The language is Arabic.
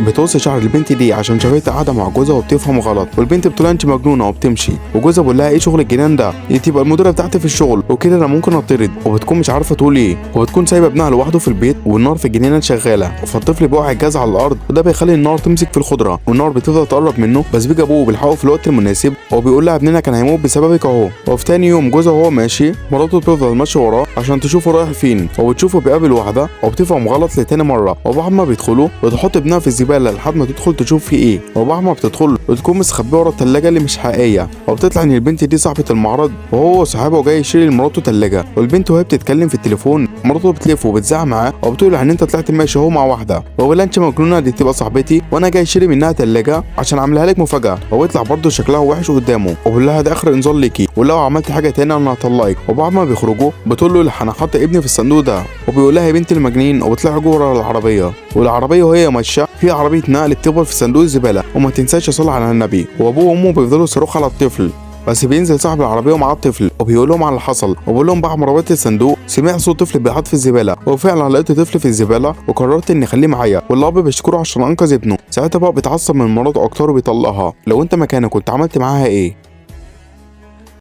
بتوصي شعر البنت دي عشان شافتها قاعده مع جوزها وبتفهم غلط، والبنت بتقول انت مجنونه وبتمشي، وجوزها بيقول لها ايه شغل الجنان ده؟ دي تبقى المديره بتاعتي في الشغل وكده انا ممكن اطرد، وبتكون مش عارفه تقول ايه، وبتكون سايبه ابنها لوحده في البيت والنار في الجنينه شغاله، فالطفل بيقع الجاز على الارض وده بيخلي النار تمسك في الخضره، والنار بتفضل تقرب منه، بس بيجي ابوه بيلحقه في الوقت المناسب وبيقول لها ابننا كان هيموت بسببك اهو. وفي تاني يوم جوزها وهو ماشي مراته بتفضل ماشيه وراه عشان تشوفه رايح فين، وبتشوفه بيقابل واحده وبتفهم غلط لتاني مره، وبعد ما بيدخلوا بتحط ابنها في الزباله لحد ما تدخل تشوف في ايه، وبعد ما بتدخل بتكون مستخبيه ورا الثلاجه اللي مش حقيقيه، وبتطلع ان البنت دي صاحبه المعرض وهو صاحبه جاي يشيل لمراته ثلاجه، والبنت وهي بتتكلم في التليفون مراته بتلف وبتزعق معاه وبتقول ان انت طلعت ماشي اهو مع واحده، وبيقول انت مجنونه دي تبقى صاحبتي وانا جاي اشتري منها ثلاجه عشان اعملها لك مفاجاه، وبيطلع برضه شكلها وحش قدامه وبيقول لها ده اخر انذار ليكي ولو عملت حاجه تاني انا هطلقك، وبعد ما بيخرجوا بتقول له انا حاطه ابني في الصندوق ده، وبيقول لها يا بنت المجنين، وبتطلع جوه العربيه، والعربيه وهي ماشيه في عربيه نقل بتكبر في صندوق الزباله، وما تنساش تصلي على النبي، وابوه وامه بيفضلوا يصرخوا على الطفل، بس بينزل صاحب العربيه ومعاه الطفل وبيقول لهم على اللي حصل، وبيقول لهم بعد ما ربطت الصندوق سمع صوت طفل بيحط في الزباله، وفعلا لقيت طفل في الزباله وقررت اني اخليه معايا، والاب بيشكره عشان انقذ ابنه. ساعتها بقى بيتعصب من مراته اكتر وبيطلقها. لو انت مكانه كنت عملت معاها ايه؟